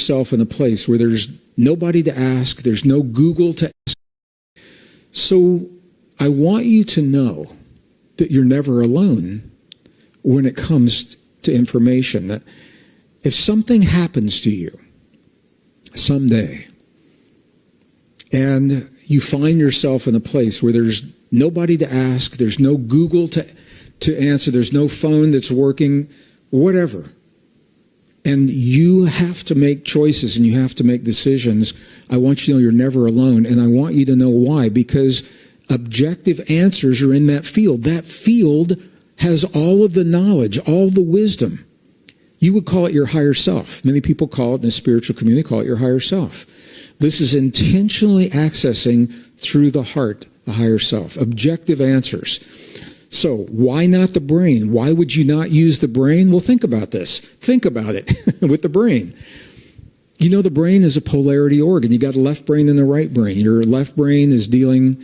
yourself in a place where there's nobody to ask, there's no Google to ask. So I want you to know that you're never alone when it comes to information. That if something happens to you someday and you find yourself in a place where there's nobody to ask, there's no Google to answer, there's no phone that's working, whatever, and you have to make choices and you have to make decisions, I want you to know you're never alone, and I want you to know why. Because objective answers are in that field. That field has all of the knowledge, all the wisdom. You would call it your higher self. Many people call it, in the spiritual community, call it your higher self. This is intentionally accessing through the heart, the higher self. Objective answers. So why not the brain? Why would you not use the brain? Well, think about this. Think about it with the brain. You know, the brain is a polarity organ. You got a left brain and a right brain. Your left brain is dealing,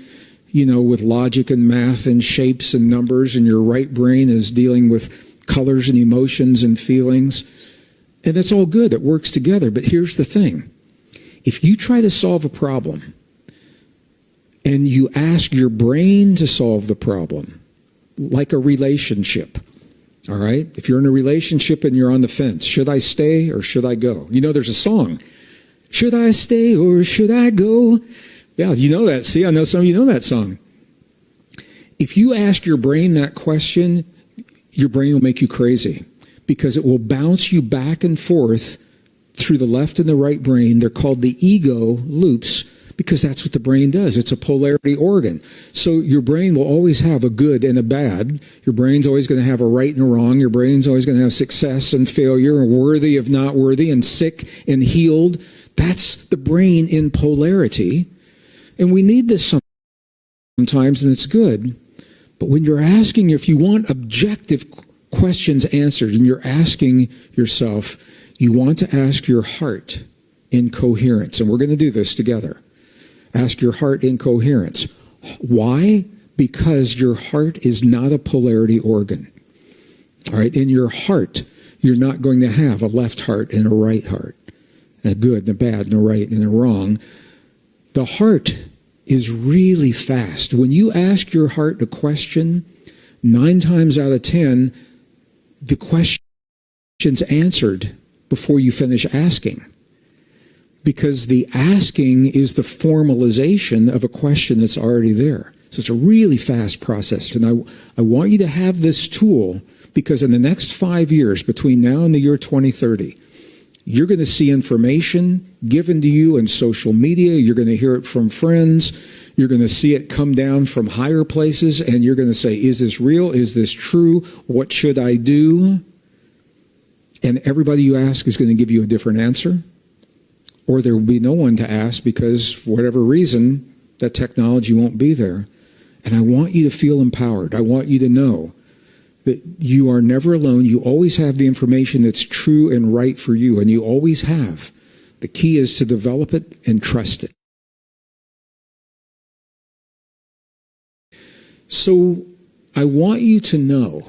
you know, with logic and math and shapes and numbers, and your right brain is dealing with colors and emotions and feelings. And it's all good. It works together. But here's the thing. If you try to solve a problem and you ask your brain to solve the problem, like a relationship, all right? If you're in a relationship and you're on the fence, should I stay or should I go? You know, there's a song, should I stay or should I go? Yeah, you know that. See, I know some of you know that song. If you ask your brain that question, your brain will make you crazy because it will bounce you back and forth through the left and the right brain. They're called the ego loops because that's what the brain does. It's a polarity organ. So your brain will always have a good and a bad. Your brain's always going to have a right and a wrong. Your brain's always going to have success and failure and worthy of not worthy and sick and healed. That's the brain in polarity. And we need this sometimes, and it's good. But when you're asking, if you want objective questions answered, and you're asking yourself, you want to ask your heart in coherence. And we're going to do this together. Ask your heart in coherence. Why? Because your heart is not a polarity organ. All right? In your heart, you're not going to have a left heart and a right heart, a good and a bad and a right and a wrong. The heart is really fast. When you ask your heart a question, 9 times out of 10, the question's answered before you finish asking. Because the asking is the formalization of a question that's already there. So it's a really fast process. And I want you to have this tool because in the next 5 years, between now and the year 2030, you're going to see information given to you in social media. You're going to hear it from friends. You're going to see it come down from higher places. And you're going to say, is this real? Is this true? What should I do? And everybody you ask is going to give you a different answer. Or there will be no one to ask because for whatever reason, that technology won't be there. And I want you to feel empowered. I want you to know that you are never alone. You always have the information that's true and right for you, and you always have. The key is to develop it and trust it. So I want you to know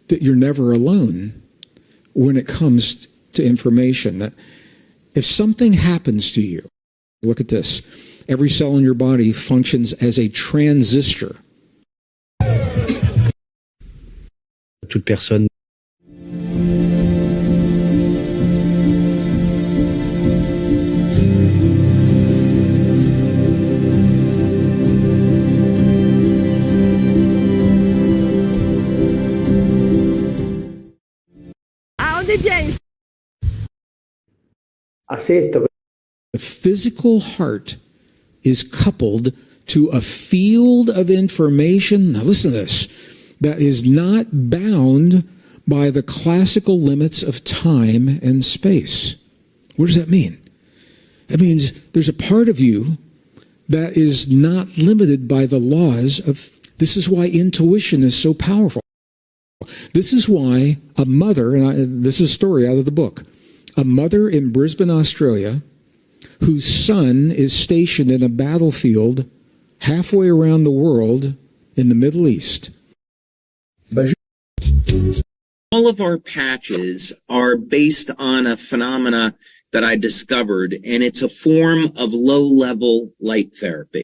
that you're never alone when it comes to information. That if something happens to you, look at this. Every cell in your body functions as a transistor. Toute personne. Ah, on est bien ici. The physical heart is coupled to a field of information, now listen to this, that is not bound by the classical limits of time and space. What does that mean? That means there's a part of you that is not limited by the laws of, this is why intuition is so powerful. This is why a mother, and this is a story out of the book, a mother in Brisbane, Australia, whose son is stationed in a battlefield halfway around the world in the Middle East. All of our patches are based on a phenomena that I discovered, and it's a form of low-level light therapy.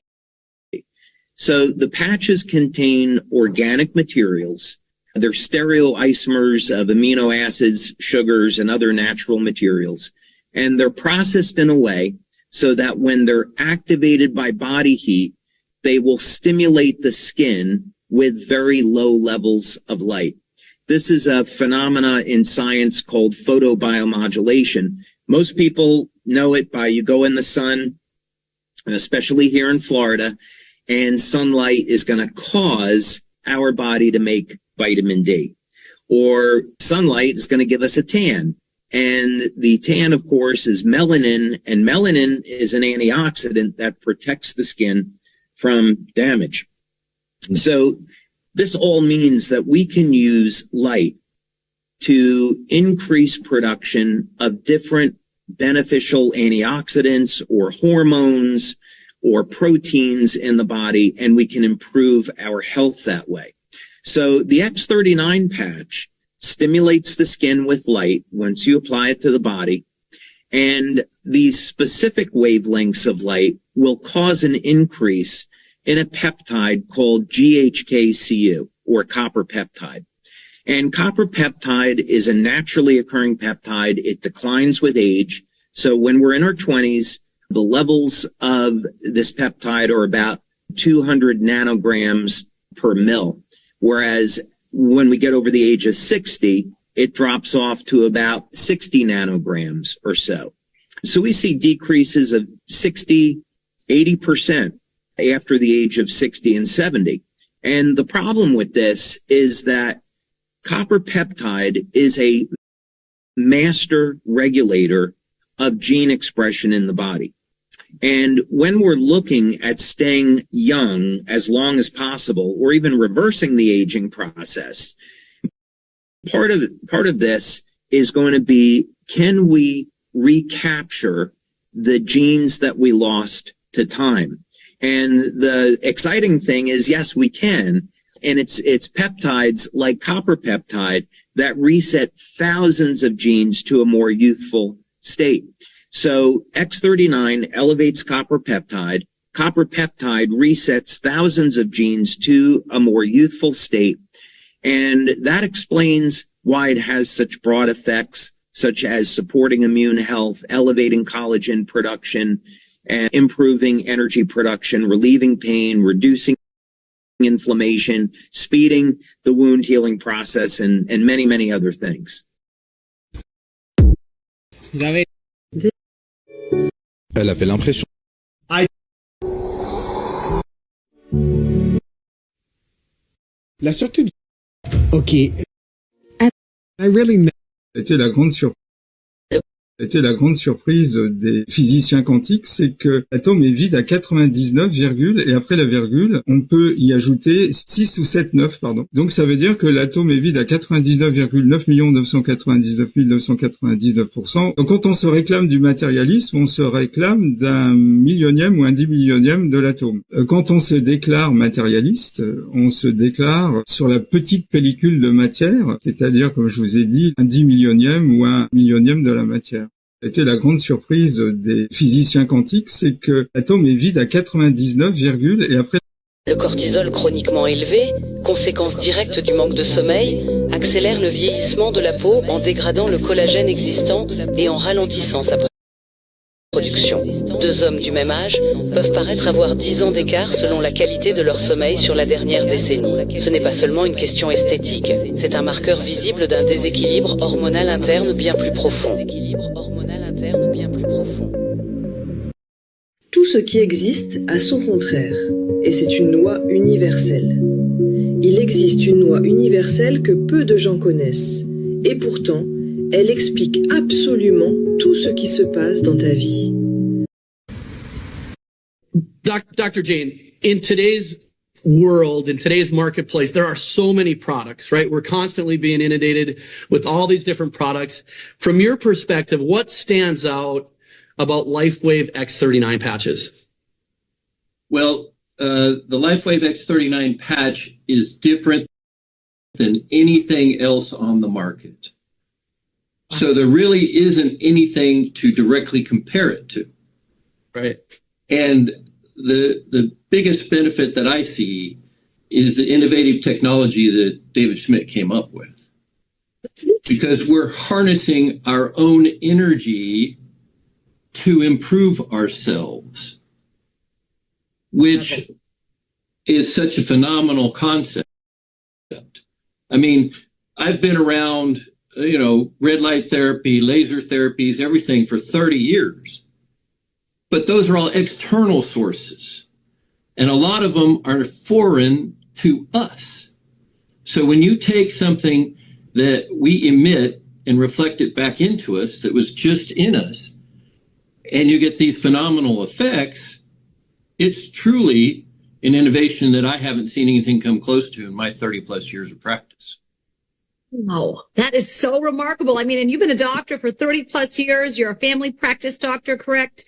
So the patches contain organic materials. They're stereoisomers of amino acids, sugars, and other natural materials. And they're processed in a way so that when they're activated by body heat, they will stimulate the skin with very low levels of light. This is a phenomena in science called photobiomodulation. Most people know it by you go in the sun, and especially here in Florida, and sunlight is going to cause our body to make vitamin D. Or sunlight is going to give us a tan. And the tan, of course, is melanin, and melanin is an antioxidant that protects the skin from damage. So this all means that we can use light to increase production of different beneficial antioxidants or hormones or proteins in the body, and we can improve our health that way. So the X39 patch stimulates the skin with light once you apply it to the body, and these specific wavelengths of light will cause an increase in a peptide called GHKCU, or copper peptide. And copper peptide is a naturally occurring peptide. It declines with age. So when we're in our 20s, the levels of this peptide are about 200 nanograms per mil. Whereas when we get over the age of 60, it drops off to about 60 nanograms or so. So we see decreases of 60, 80% after the age of 60 and 70. And the problem with this is that copper peptide is a master regulator of gene expression in the body. And when we're looking at staying young as long as possible, or even reversing the aging process, part of this is going to be, can we recapture the genes that we lost to time? And the exciting thing is, yes, we can. And it's peptides like copper peptide that reset thousands of genes to a more youthful state. So X39 elevates copper peptide. Copper peptide resets thousands of genes to a more youthful state. And that explains why it has such broad effects, such as supporting immune health, elevating collagen production, and improving energy production, relieving pain, reducing inflammation, speeding the wound healing process, and many, many other things. Elle avait l'impression. La surtout. Ok. I really know. C'était la grande surprise des physiciens quantiques, c'est que l'atome est vide à 99, et après la virgule, on peut y ajouter 6 ou 7 9, pardon. Donc ça veut dire que l'atome est vide à 99,9 999 999%. Donc quand on se réclame du matérialisme, on se réclame d'un millionième ou un 10 millionième de l'atome. Quand on se déclare matérialiste, on se déclare sur la petite pellicule de matière, c'est-à-dire, comme je vous ai dit, un 10 millionième ou un millionième de la matière. C'était la grande surprise des physiciens quantiques, c'est que l'atome est vide à 99, et après... Le cortisol chroniquement élevé, conséquence directe du manque de sommeil, accélère le vieillissement de la peau en dégradant le collagène existant et en ralentissant sa production. Deux hommes du même âge peuvent paraître avoir 10 ans d'écart selon la qualité de leur sommeil sur la dernière décennie. Ce n'est pas seulement une question esthétique, c'est un marqueur visible d'un déséquilibre hormonal interne bien plus profond. Tout ce qui existe a son contraire, et c'est une loi universelle. Il existe une loi universelle que peu de gens connaissent, et pourtant, elle explique absolument tout ce qui se passe dans ta vie. Dr. Jane, in today's world, in today's marketplace, there are so many products, right? We're constantly being inundated with all these different products. From your perspective, what stands out about LifeWave X39 patches? Well, the LifeWave X39 patch is different than anything else on the market. So there really isn't anything to directly compare it to. Right. And the biggest benefit that I see is the innovative technology that David Schmidt came up with. Because we're harnessing our own energy to improve ourselves, which is such a phenomenal concept. I mean, I've been around, red light therapy, laser therapies, everything for 30 years. But those are all external sources. And a lot of them are foreign to us. So when you take something that we emit and reflect it back into us that was just in us, and you get these phenomenal effects, it's truly an innovation that I haven't seen anything come close to in my 30 plus years of practice. Wow, that is so remarkable. I mean, and you've been a doctor for 30 plus years. You're a family practice doctor, correct?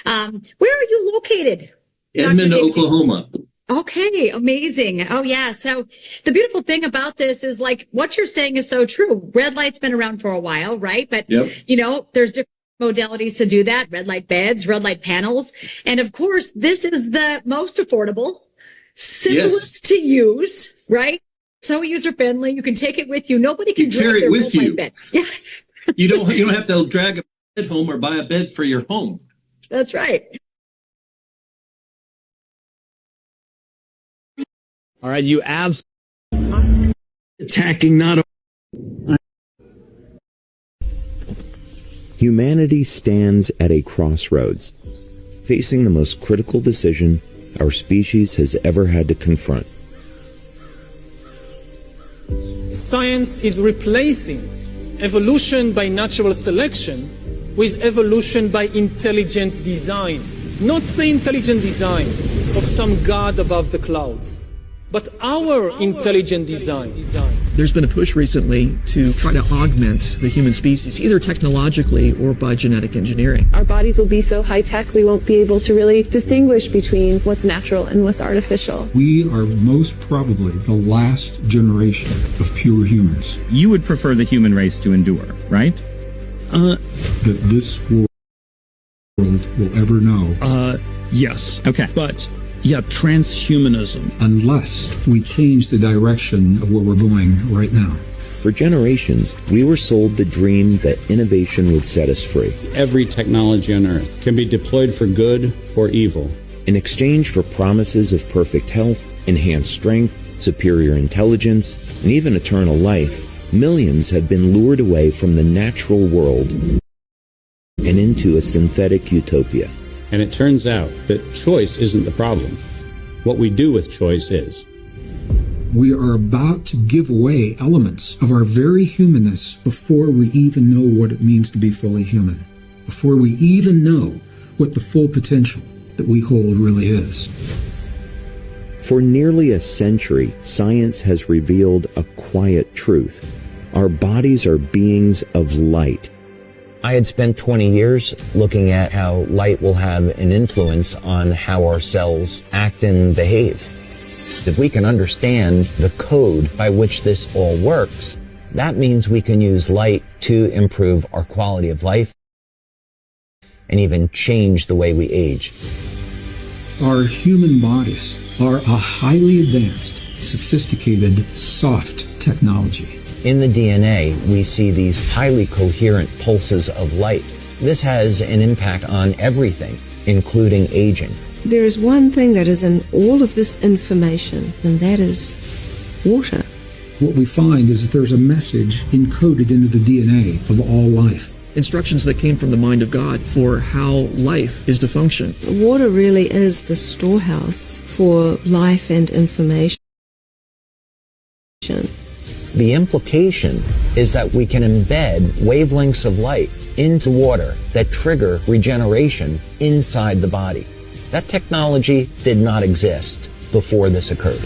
Where are you located? Edmond, Oklahoma. Okay, amazing. Oh, yeah. So the beautiful thing about this is like what you're saying is so true. Red light's been around for a while, right? But, there's different modalities to do that. Red light beds, red light panels. And of course, this is the most affordable, simplest to use, right? So user friendly. You can take it with you. Nobody can carry it with you. Bed. Yeah. You don't have to drag a bed home or buy a bed for your home. That's right. All right, you attacking not. Humanity stands at a crossroads, facing the most critical decision our species has ever had to confront. Science is replacing evolution by natural selection with evolution by intelligent design. Not the intelligent design of some god above the clouds, but our intelligent design. There's been a push recently to try to augment the human species, either technologically or by genetic engineering. Our bodies will be so high-tech, we won't be able to really distinguish between what's natural and what's artificial. We are most probably the last generation of pure humans. You would prefer the human race to endure, right? That this world will ever know. Yes. Okay. But transhumanism. Unless we change the direction of where we're going right now. For generations, we were sold the dream that innovation would set us free. Every technology on Earth can be deployed for good or evil. In exchange for promises of perfect health, enhanced strength, superior intelligence, and even eternal life, millions have been lured away from the natural world and into a synthetic utopia. And it turns out that choice isn't the problem. What we do with choice is. We are about to give away elements of our very humanness before we even know what it means to be fully human, before we even know what the full potential that we hold really is. For nearly a century, science has revealed a quiet truth. Our bodies are beings of light. I had spent 20 years looking at how light will have an influence on how our cells act and behave. If we can understand the code by which this all works, that means we can use light to improve our quality of life and even change the way we age. Our human bodies are a highly advanced, sophisticated, soft technology. In the DNA, we see these highly coherent pulses of light. This has an impact on everything, including aging. There is one thing that is in all of this information, and that is water. What we find is that there's a message encoded into the DNA of all life. Instructions that came from the mind of God for how life is to function. Water really is the storehouse for life and information. The implication is that we can embed wavelengths of light into water that trigger regeneration inside the body. That technology did not exist before this occurred.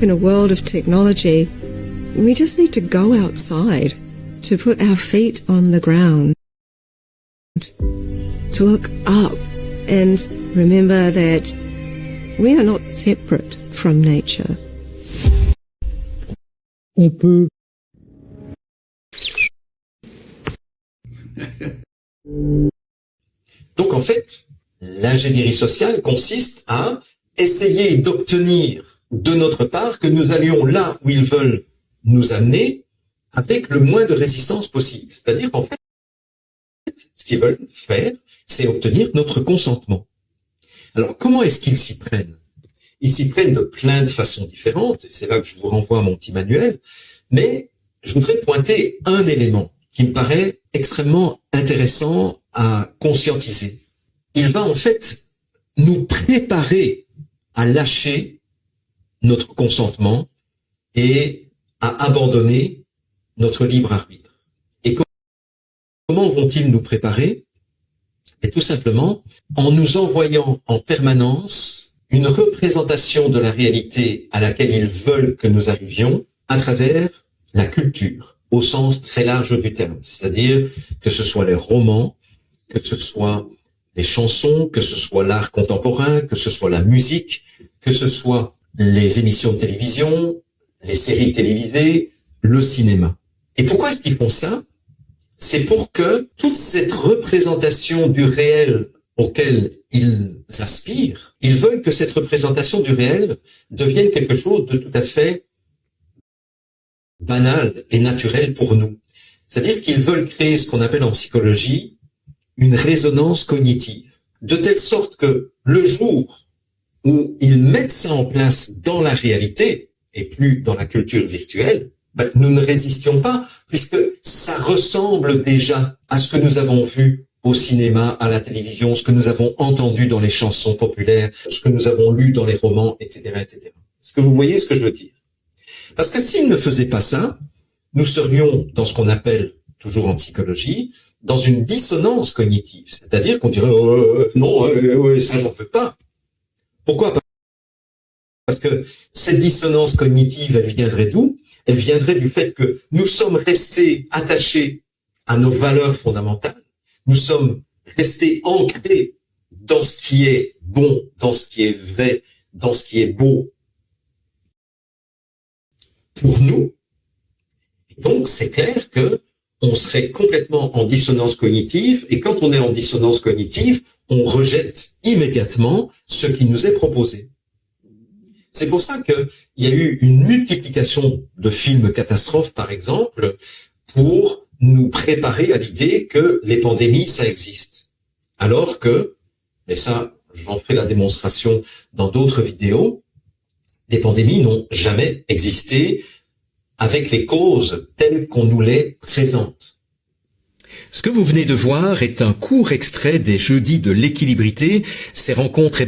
In a world of technology, we just need to go outside, to put our feet on the ground, to look up and remember that We are not separate from nature. On peut Donc en fait, l'ingénierie sociale consiste à essayer d'obtenir de notre part que nous allions là où ils veulent nous amener avec le moins de résistance possible. C'est-à-dire qu'en fait, ce qu'ils veulent faire, c'est obtenir notre consentement. Alors comment est-ce qu'ils s'y prennent? Ils s'y prennent de plein de façons différentes, et c'est là que je vous renvoie à mon petit manuel, mais je voudrais pointer un élément qui me paraît extrêmement intéressant à conscientiser. Il va en fait nous préparer à lâcher notre consentement et à abandonner notre libre arbitre. Et comment vont-ils nous préparer? Et tout simplement en nous envoyant en permanence une représentation de la réalité à laquelle ils veulent que nous arrivions à travers la culture, au sens très large du terme. C'est-à-dire que ce soit les romans, que ce soit les chansons, que ce soit l'art contemporain, que ce soit la musique, que ce soit les émissions de télévision, les séries télévisées, le cinéma. Et pourquoi est-ce qu'ils font ça? C'est pour que toute cette représentation du réel auquel ils aspirent, ils veulent que cette représentation du réel devienne quelque chose de tout à fait banal et naturel pour nous. C'est-à-dire qu'ils veulent créer ce qu'on appelle en psychologie une résonance cognitive, de telle sorte que le jour où ils mettent ça en place dans la réalité et plus dans la culture virtuelle, nous ne résistions pas, puisque ça ressemble déjà à ce que nous avons vu au cinéma, à la télévision, ce que nous avons entendu dans les chansons populaires, ce que nous avons lu dans les romans, etc., etc. Est-ce que vous voyez ce que je veux dire? Parce que s'ils ne faisaient pas ça, nous serions dans ce qu'on appelle, toujours en psychologie, dans une dissonance cognitive. C'est-à-dire qu'on dirait non, ça j'en veux pas. Pourquoi? Parce que cette dissonance cognitive, elle viendrait d'où? Elle viendrait du fait que nous sommes restés attachés à nos valeurs fondamentales. Nous sommes restés ancrés dans ce qui est bon, dans ce qui est vrai, dans ce qui est beau pour nous. Et donc, c'est clair que on serait complètement en dissonance cognitive, et quand on est en dissonance cognitive, on rejette immédiatement ce qui nous est proposé. C'est pour ça qu'il y a eu une multiplication de films catastrophes, par exemple, pour nous préparer à l'idée que les pandémies, ça existe. Alors que, et ça, j'en ferai la démonstration dans d'autres vidéos, les pandémies n'ont jamais existé avec les causes telles qu'on nous les présente. Ce que vous venez de voir est un court extrait des jeudis de l'équilibrité, ces rencontres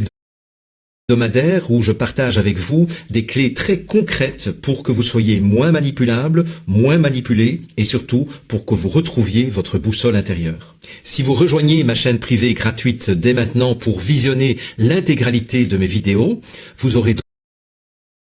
hebdomadaires où je partage avec vous des clés très concrètes pour que vous soyez moins manipulable, moins manipulé et surtout pour que vous retrouviez votre boussole intérieure. Si vous rejoignez ma chaîne privée gratuite dès maintenant pour visionner l'intégralité de mes vidéos, vous aurez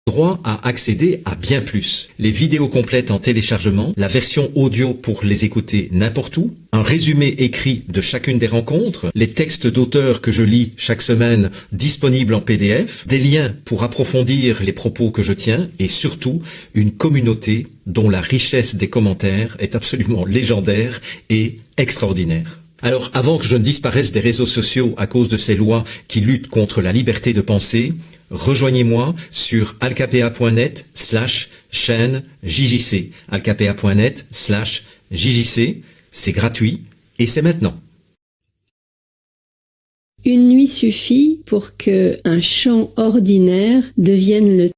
droit à accéder à bien plus. Les vidéos complètes en téléchargement, la version audio pour les écouter n'importe où, un résumé écrit de chacune des rencontres, les textes d'auteurs que je lis chaque semaine disponibles en PDF, des liens pour approfondir les propos que je tiens et surtout une communauté dont la richesse des commentaires est absolument légendaire et extraordinaire. Alors, avant que je ne disparaisse des réseaux sociaux à cause de ces lois qui luttent contre la liberté de penser, rejoignez-moi sur alcapea.net/chaîne JJC. alcapea.net/JJC. C'est gratuit et c'est maintenant. Une nuit suffit pour que un chant ordinaire devienne le